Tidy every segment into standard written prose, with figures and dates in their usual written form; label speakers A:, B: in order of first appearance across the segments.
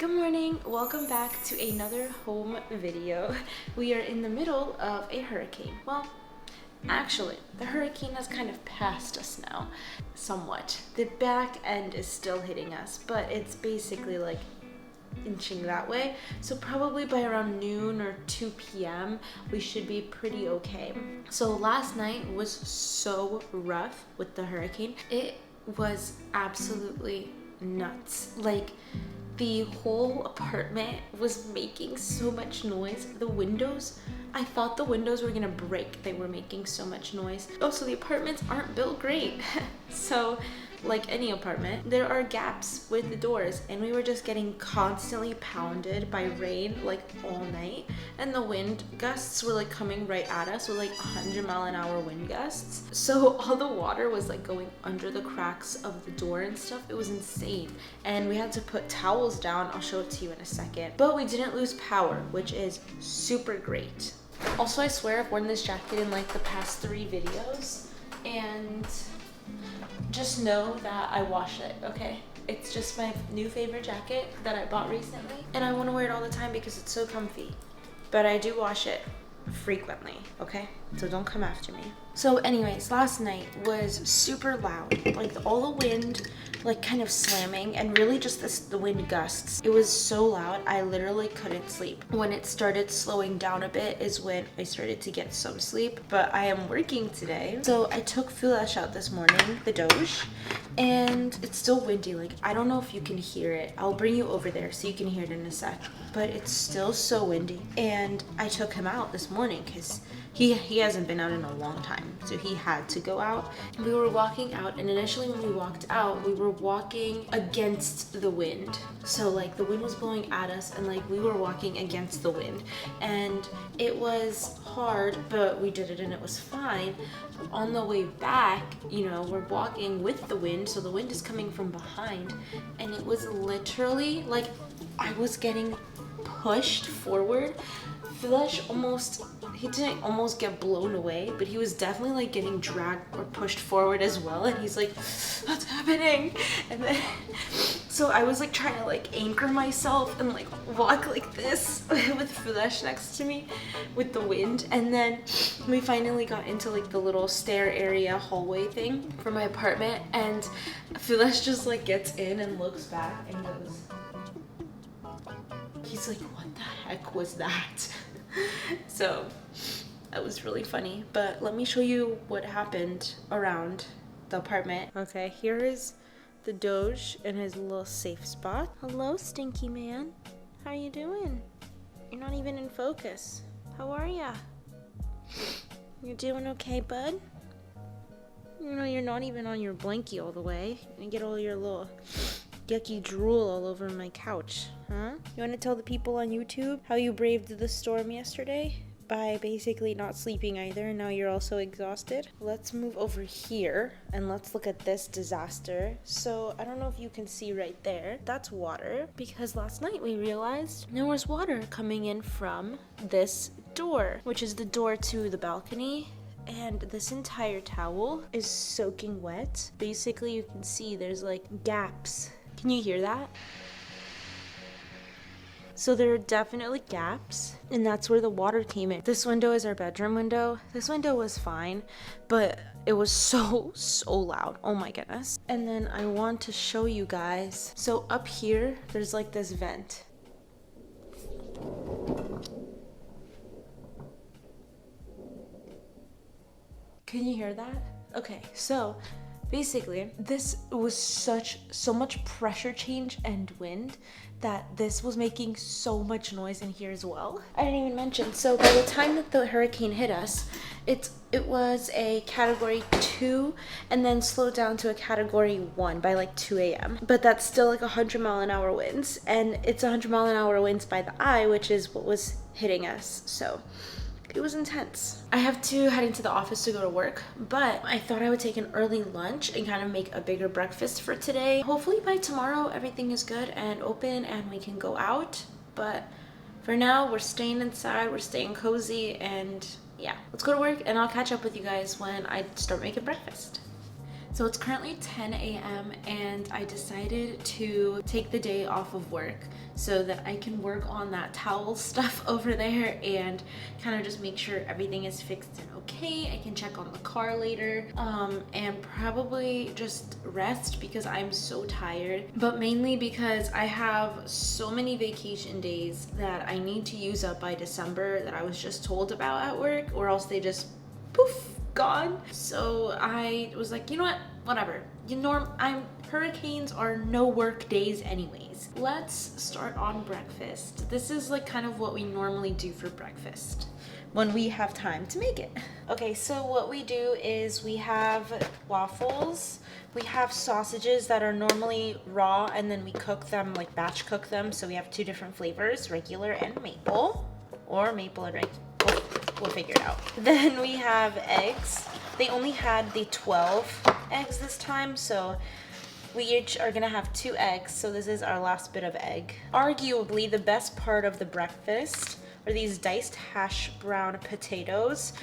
A: Good morning, welcome back to another home video. We are in the middle of a hurricane. Well, actually, the hurricane has kind of passed us now, somewhat. The back end is still hitting us, but it's basically like inching that way. So probably by around noon or 2 p.m. we should be pretty okay. So last night was so rough with the hurricane. It was absolutely nuts. Like, the whole apartment was making so much noise. The windows, I thought the windows were gonna break. They were making so much noise. Also, the apartments aren't built great. So, like any apartment, there are gaps with the doors, and we were just getting constantly pounded by rain like all night, and the wind gusts were like coming right at us with like 100-mile-an-hour wind gusts. So all the water was like going under the cracks of the door and stuff. It was insane, and we had to put towels down. I'll show it to you in a second. But we didn't lose power, which is super great. Also, I swear I've worn this jacket in like the past 3 videos, and just know that I wash it, okay? It's just my new favorite jacket that I bought recently, and I want to wear it all the time because it's so comfy. But I do wash it frequently, okay? So don't come after me. So anyways, last night was super loud, like all the wind like kind of slamming, and really just the wind gusts. It was so loud I literally couldn't sleep. When it started slowing down a bit is when I started to get some sleep, but I am working today. So I took Fulesh out this morning, the Doge, and it's still windy. Like, I don't know if you can hear it. I'll bring you over there so you can hear it in a sec, but it's still so windy. And I took him out this morning because he hasn't been out in a long time, so he had to go out. We were walking out, and initially when we walked out, we were walking against the wind. So like the wind was blowing at us, and like we were walking against the wind, and it was hard, but we did it and it was fine. On the way back, you know, we're walking with the wind, so the wind is coming from behind, and it was literally like I was getting pushed forward. Fulesh he didn't almost get blown away, but he was definitely like getting dragged or pushed forward as well, and he's like, what's happening? And then so I was like trying to like anchor myself and like walk like this with Fulesh next to me with the wind, and then we finally got into like the little stair area hallway thing for my apartment, and Fulesh just like gets in and looks back and goes, he's like, what the heck was that? So that was really funny, but let me show you what happened around the apartment. Okay, here is the Doge in his little safe spot. Hello, stinky man. How you doing? You're not even in focus. How are ya? You doing okay, bud? You know, you're not even on your blankie all the way. You get all your little yucky drool all over my couch, huh? You want to tell the people on YouTube how you braved the storm yesterday by basically not sleeping either, and now you're also exhausted? Let's move over here and let's look at this disaster. So I don't know if you can see right there, that's water, because last night we realized there was water coming in from this door, which is the door to the balcony. And this entire towel is soaking wet. Basically, you can see there's like gaps. Can you hear that? So there are definitely gaps, and that's where the water came in. This window is our bedroom window. This window was fine, but it was so loud. Oh my goodness. And then I want to show you guys. So up here, there's like this vent. Can you hear that? Okay, so basically, this was so much pressure change and wind that this was making so much noise in here as well. I didn't even mention, so by the time that the hurricane hit us, it was a category 2 and then slowed down to a category 1 by like 2 a.m. But that's still like 100-mile-an-hour winds, and it's 100-mile-an-hour winds by the eye, which is what was hitting us. So it was intense. I have to head into the office to go to work, but I thought I would take an early lunch and kind of make a bigger breakfast for today. Hopefully by tomorrow everything is good and open and we can go out, but for now we're staying inside, we're staying cozy, and yeah, let's go to work and I'll catch up with you guys when I start making breakfast. So it's currently 10 a.m. and I decided to take the day off of work so that I can work on that towel stuff over there and kind of just make sure everything is fixed and okay. I can check on the car later, and probably just rest because I'm so tired, but mainly because I have so many vacation days that I need to use up by December that I was just told about at work, or else they just poof, gone. So I was like, you know what, whatever. Hurricanes are no work days anyways. Let's start on breakfast. This is like kind of what we normally do for breakfast when we have time to make it. Okay, so what we do is we have waffles. We have sausages that are normally raw and then we cook them, like batch cook them. So we have two different flavors, regular and maple, or maple and regular. We'll figure it out. Then we have eggs. They only had the 12 eggs this time, so we each are gonna have 2 eggs. So this is our last bit of egg. Arguably the best part of the breakfast are these diced hash brown potatoes.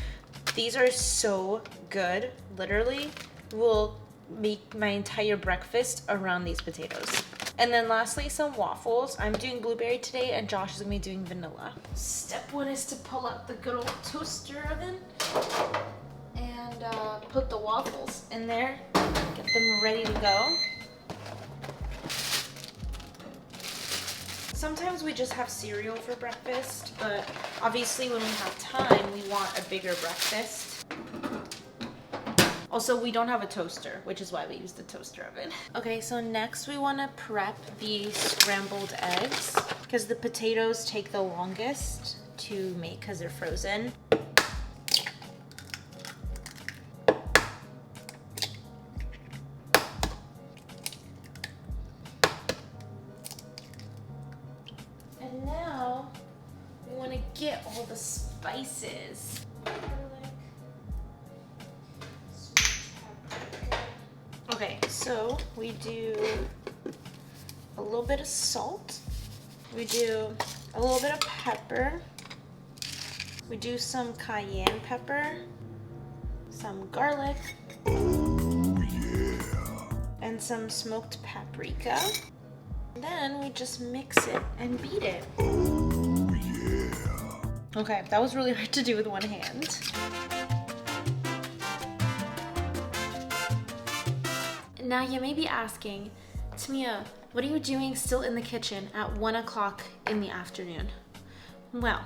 A: These are so good. Literally, we'll make my entire breakfast around these potatoes. And then lastly, some waffles. I'm doing blueberry today and Josh is gonna be doing vanilla. Step 1 is to pull out the good old toaster oven and put the waffles in there. Get them ready to go. Sometimes we just have cereal for breakfast, but obviously when we have time, we want a bigger breakfast. Also, we don't have a toaster, which is why we use the toaster oven. Okay, so next we want to prep the scrambled eggs because the potatoes take the longest to make because they're frozen. And now we want to get all the spices. Okay, so we do a little bit of salt, we do a little bit of pepper, we do some cayenne pepper, some garlic, and some smoked paprika. And then we just mix it and beat it. Okay, that was really hard to do with one hand. Now you may be asking, Tamia, what are you doing still in the kitchen at 1 o'clock in the afternoon? Well,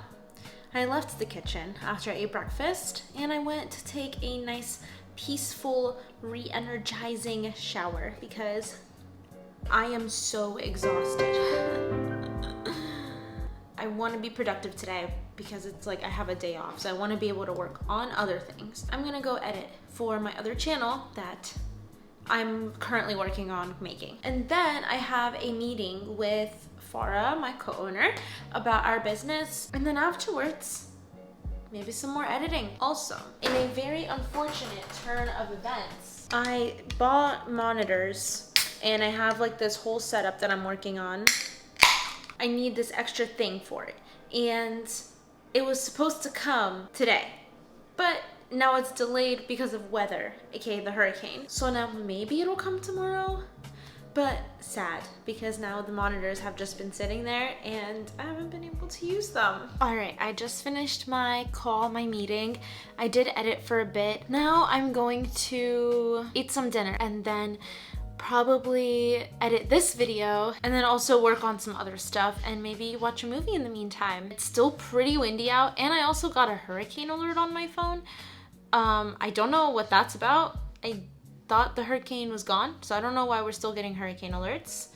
A: I left the kitchen after I ate breakfast and I went to take a nice, peaceful, re-energizing shower because I am so exhausted. I want to be productive today because it's like I have a day off, so I want to be able to work on other things. I'm gonna go edit for my other channel that I'm currently working on making. And then I have a meeting with Farah, my co-owner, about our business. And then afterwards, maybe some more editing. Also, in a very unfortunate turn of events, I bought monitors and I have like this whole setup that I'm working on. I need this extra thing for it. And it was supposed to come today, but now it's delayed because of weather, aka the hurricane. So now maybe it'll come tomorrow, but sad because now the monitors have just been sitting there and I haven't been able to use them. All right, I just finished my call, my meeting. I did edit for a bit. Now I'm going to eat some dinner and then probably edit this video and then also work on some other stuff and maybe watch a movie in the meantime. It's still pretty windy out and I also got a hurricane alert on my phone. I don't know what that's about. I thought the hurricane was gone, so I don't know why we're still getting hurricane alerts.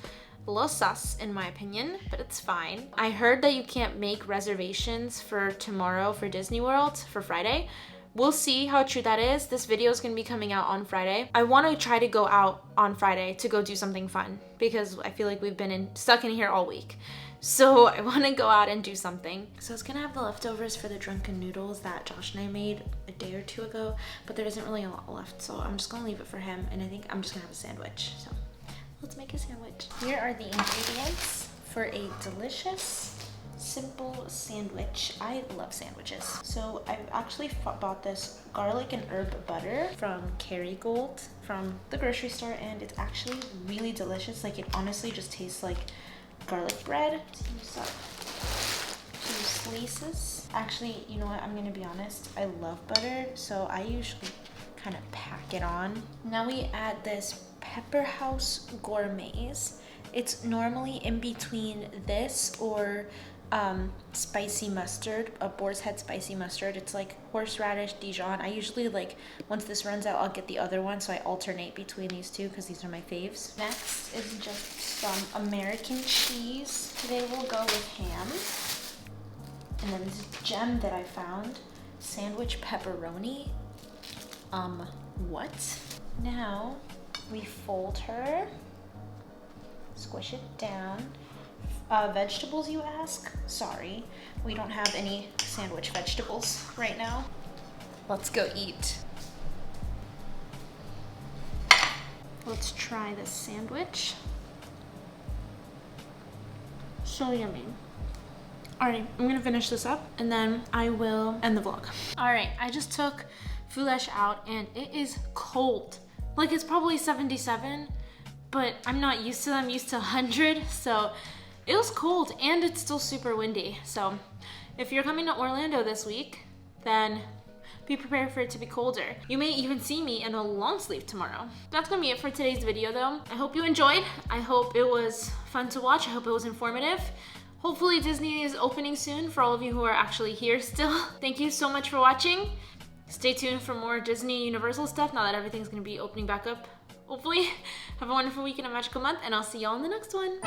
A: A little sus in my opinion, but it's fine. I heard that you can't make reservations for tomorrow for Disney World for Friday. We'll see how true that is. This video is gonna be coming out on Friday. I wanna try to go out on Friday to go do something fun because I feel like we've been stuck in here all week. So I wanna go out and do something. So I was gonna have the leftovers for the drunken noodles that Josh and I made a day or two ago, but there isn't really a lot left. So I'm just gonna leave it for him and I think I'm just gonna have a sandwich. So let's make a sandwich. Here are the ingredients for a delicious simple sandwich. I love sandwiches. So I've actually bought this garlic and herb butter from Kerrygold from the grocery store, and it's actually really delicious. Like, it honestly just tastes like garlic bread. Let's use up 2 slices. Actually, you know what? I'm gonna be honest. I love butter, so I usually kind of pack it on. Now we add this Pepper House Gourmets. It's normally in between this or spicy mustard, a boar's head spicy mustard. It's like horseradish Dijon. I usually, like, once this runs out, I'll get the other one, so I alternate between these two because these are my faves. Next is just some American cheese. Today we'll go with ham. And then this gem that I found, sandwich pepperoni. What? Now we fold her, squish it down. Vegetables, you ask? Sorry, we don't have any sandwich vegetables right now. Let's go eat. Let's try this sandwich. So yummy. Alright, I'm gonna finish this up and then I will end the vlog. Alright, I just took Foulash out and it is cold. Like, it's probably 77, but I'm not used to them. I'm used to 100, so it was cold and it's still super windy. So if you're coming to Orlando this week, then be prepared for it to be colder. You may even see me in a long sleeve tomorrow. That's gonna be it for today's video though. I hope you enjoyed. I hope it was fun to watch. I hope it was informative. Hopefully Disney is opening soon for all of you who are actually here still. Thank you so much for watching. Stay tuned for more Disney Universal stuff now that everything's gonna be opening back up. Hopefully. Have a wonderful week and a magical month, and I'll see y'all in the next one.